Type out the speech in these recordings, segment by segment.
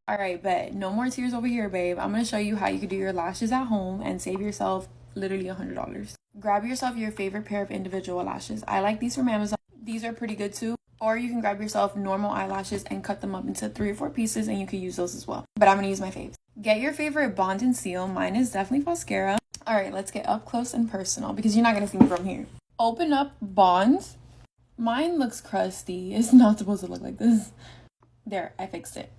All right, bet. No more tears over here, babe. I'm going to show you how you could do your lashes at home and save yourself literally $100. Grab yourself your favorite pair of individual lashes. I like these from Amazon. These are pretty good too. Or you can grab yourself normal eyelashes and cut them up into 3 or 4 pieces, and you can use those as well. But I'm going to use my faves. Get your favorite bond and seal. Mine is definitely mascara. All right, let's get up close and personal because you're not going to see me from here. Open up bonds. Mine looks crusty. It's not supposed to look like this. There, I fixed it.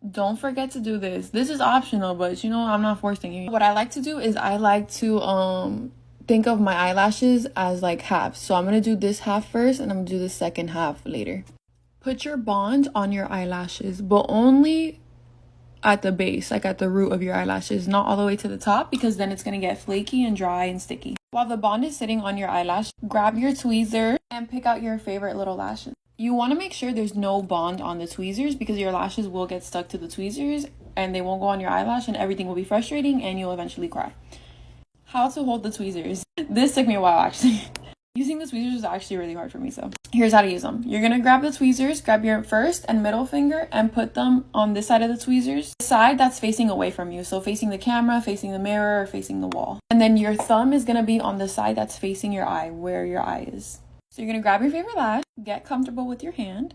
Don't forget to do this. This is optional, but you know, I'm not forcing you. What I like to do is I like to think of my eyelashes as like halves. So I'm gonna do this half first and I'm gonna do the second half later. Put your bond on your eyelashes, but only at the base, like at the root of your eyelashes, not all the way to the top, because then it's gonna get flaky and dry and sticky. While the bond is sitting on your eyelash, grab your tweezer and pick out your favorite little lashes. You want to make sure there's no bond on the tweezers because your lashes will get stuck to the tweezers and they won't go on your eyelash and everything will be frustrating and you'll eventually cry. How to hold the tweezers. This took me a while actually. Using the tweezers is actually really hard for me, so here's how to use them. You're going to grab the tweezers, grab your first and middle finger and put them on this side of the tweezers. The side that's facing away from you, so facing the camera, facing the mirror, or facing the wall. And then your thumb is going to be on the side that's facing your eye, where your eye is. So you're going to grab your favorite lash, get comfortable with your hand,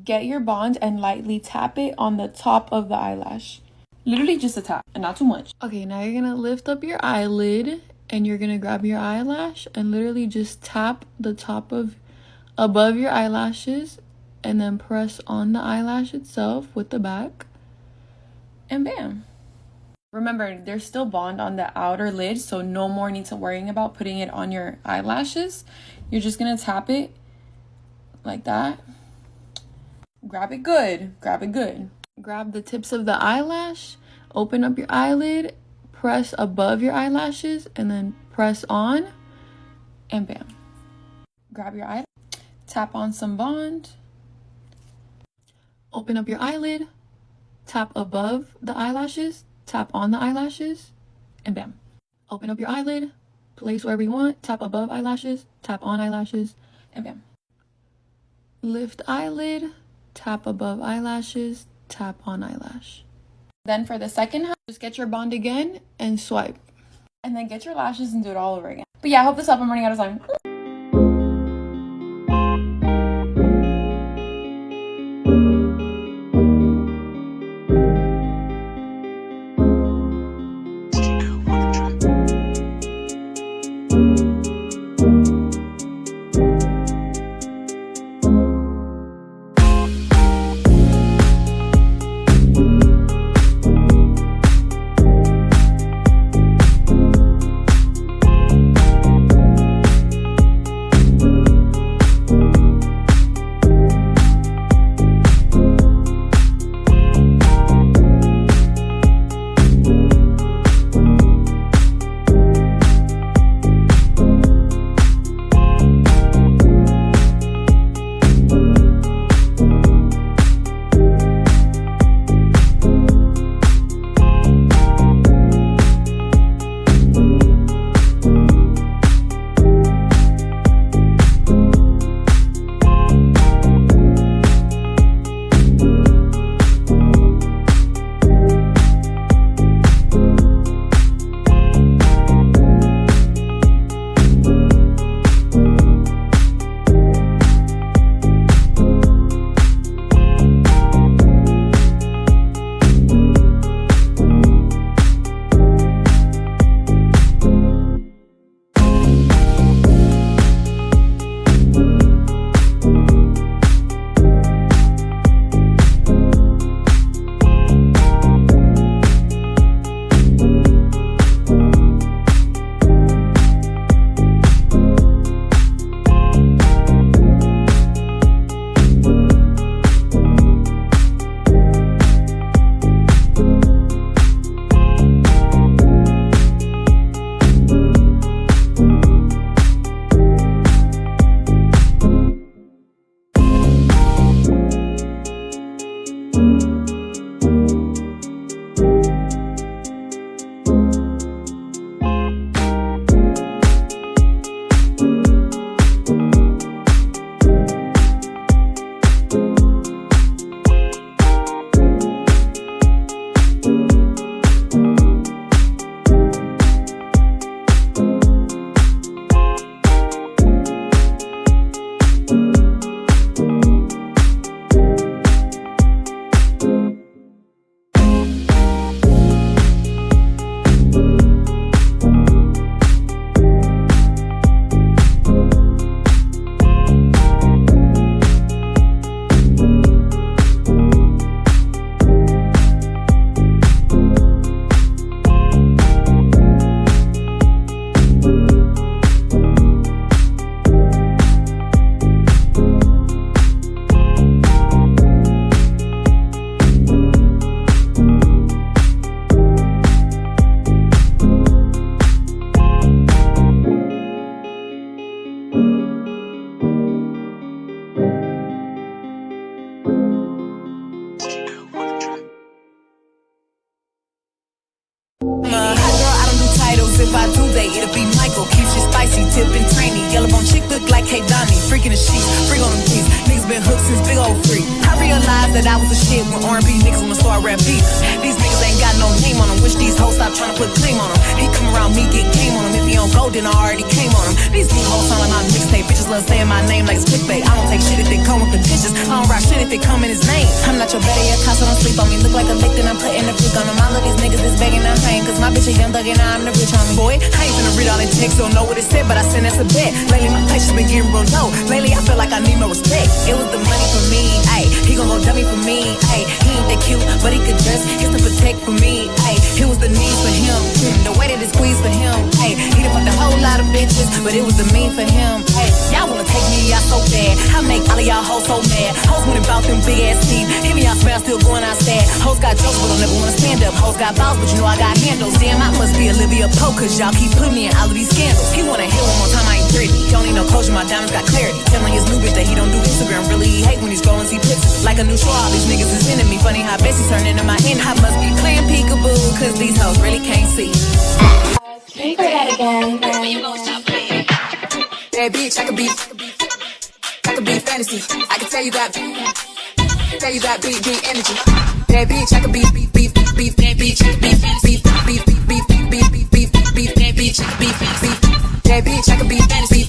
get your bond and lightly tap it on the top of the eyelash. Literally just a tap and not too much. Okay, now you're going to lift up your eyelid and you're going to grab your eyelash and literally just tap the top of above your eyelashes and then press on the eyelash itself with the back and bam. Remember, there's still bond on the outer lid, so no more need to worrying about putting it on your eyelashes. You're just going to tap it like that. Grab it good. Grab it good. Grab the tips of the eyelash, open up your eyelid, press above your eyelashes, and then press on, and bam. Grab your eyelid, tap on some bond, open up your eyelid, tap above the eyelashes, tap on the eyelashes, and bam. Open up your eyelid, place wherever you want, tap above eyelashes, tap on eyelashes, and bam. Lift eyelid, tap above eyelashes, tap on eyelash. Then for the second half, just get your bond again and swipe. And then get your lashes and do it all over again. But yeah, I hope this helped. I'm running out of time. Hot girl, I don't do titles. If I do, it'll be Michael. Keep shit spicy, tipping trainy. Yellow bone chick look like Hey Donnie. Freaking the sheets, freak on them keys. Niggas been hooked since big old free. I realized that I was a shit when R&B niggas wanna start rap beef. These niggas ain't got no name on them. Wish these hoes stop trying to put claim on them. He come around me, get game on him. If he don't go, then I already came on him. These new hoes sound like my mixtape. Bitches love saying my name like it's clickbait. I don't take shit if they come with conditions. I don't rock shit if they come in his name. I'm not your better yet, cause don't sleep on me. Look like a lick, then I'm putting the freak on them. All of these niggas is begging to hang, cause my bitch a young thug and I'm the rich homie. Boy, I ain't finna read all the text, don't know what it said, but I sent that's a bet. Lately my patience been getting real low. Lately I feel like I need no respect. It was the money for me, ayy. He gon' go dummy for me, ayy. He ain't that cute, but he could dress. He's to protect for me, ayy. It was the need for him, the way that it squeezed for him, ayy. He done fucked a whole lot of bitches, but it was the mean for him, ayy. Y'all wanna take me out so bad. I make all of y'all hoes so mad. Hoes went about them big ass teeth. Hear me out smell, still going outside. Hoes got jokes, but don't never wanna stand up. Hoes got balls, but you know I got handles. Damn, I must be Olivia Pope, cause y'all keep putting me in all of these scandals. He wanna hear one more time, I ain't pretty. He don't need no closure, my diamonds got clarity. Telling his new bitch that he don't do Instagram. Really, he hate when he's scrolling, see pictures. Like a new show, all these niggas is into me. Funny how Bessie's turning into my enemy. I must be playing peekaboo, cause these hoes really can't see. Can you play that again? When you gon' stop playing? Bad bitch, I could be fantasy. I can tell you got big energy. Bad bitch, I could be bad bitch, I could be fantasy. Bad bitch, I could be fantasy.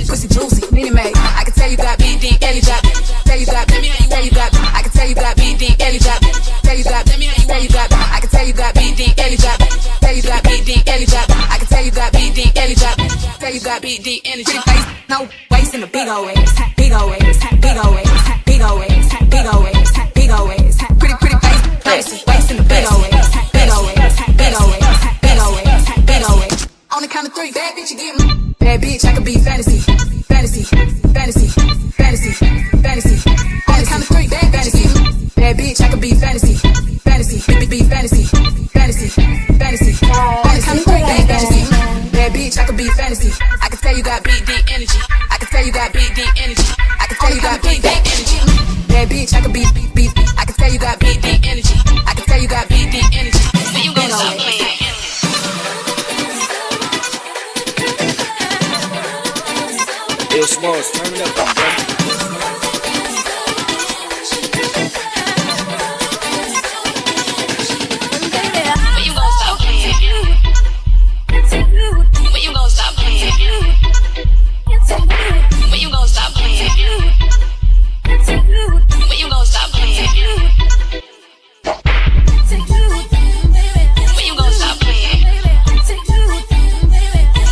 Pussy juicy, mini made. I can tell you got big dick, Ellie drop. Tell you got, I can tell you got big dick, Ellie drop. Tell you got, I can tell you got big dick, Ellie drop. Tell you got big dick, Ellie drop. I can tell you got big dick, Ellie drop. Tell you got big dick, energy. Pretty face, no waist in a big old ass, big old ass, big old ass, big old ass, big old ass, big old ass. Pretty face, waist in a big old ass, big old ass, big old ass, big old ass, big old ass. On the count of three, bad bitch, you get me. Bad bitch, I could be fantasy. On the count of three, bad fantasy. Bad bitch, I could be fantasy. Be fantasy. On the count of three, bad fantasy. Bad bitch, I could be fantasy. I can tell you got big dick energy. I can tell you got big dick energy. I can tell you got big dick energy. Bad bitch, I could be. I can tell you got big dick energy. I can tell you got big dick energy. So you gonna stop playing? Yo, Smalls, turn it up, bro. When you gonna stop playing? When you gonna stop playing? When you gonna stop playing? When you gonna stop playing? When you gonna stop playing?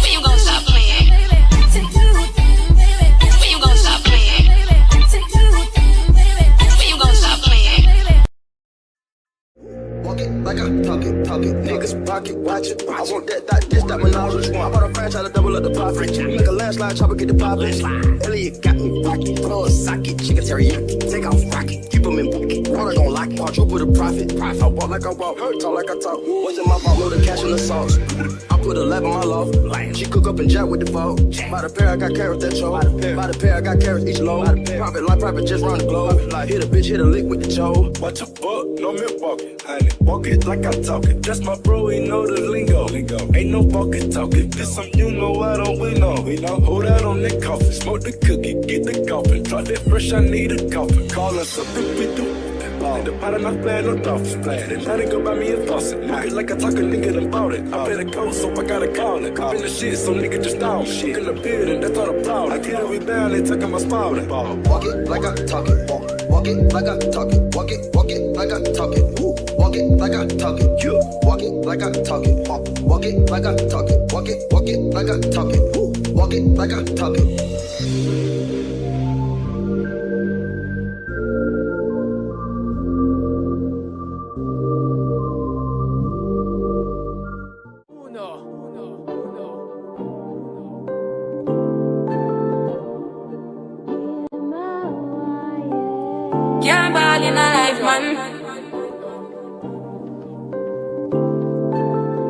When you gonna stop playing? When you gonna stop playing? When you gonna stop playing? Walk it like I talk it. Niggas pocket, watch it. I want this, that menage. What you want? I bought a franchise to double up the profit. Make a landslide, chopper, get the poppin'. Elliot got me rocket. Throw a socket, chicken teriyaki. Take off rocket, keep them in bucket. Water gon' lock it, quadruple the profit. I walk like I walk, talk like I talk. What's in my vault, know the cash in the sauce. I put a lab in my loft. She cook up and jack with the ball. By the pair, I got carrots that show. By the pair, I got carrots each load. Private, just run the globe. Hit a bitch, hit a lick with the Joe. Watch a fuck, no milk walking, honey. Walk it like I talk it. That's my bro, he know the lingo. Ain't no walking talking. This some you know, I don't we know. Hold out on that coffin, smoke the cookie, get the coffin. Drop that fresh, I need a coffin. Call us up if we do. In the pot and I play no dolphins. And now they go buy me a faucet. Walk it like I talk a nigga done bought it. I pay the code, so I gotta call it. Up in the shit, so nigga just down. Shit in the building, that's all the problem. I get a rebound, they talking my spouting. Walk it like I talk it. Walk it like I talk it. Walk it like I talk it. Walk it like I talk it. Walk it like I talk it. Walk it like I talk it. Walk it like I talk it. Walk it like I talk it. Can't ball in a life, man.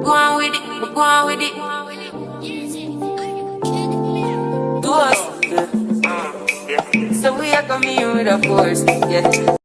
Go on with it, go on with it. Do us. So we are coming with a force, yeah.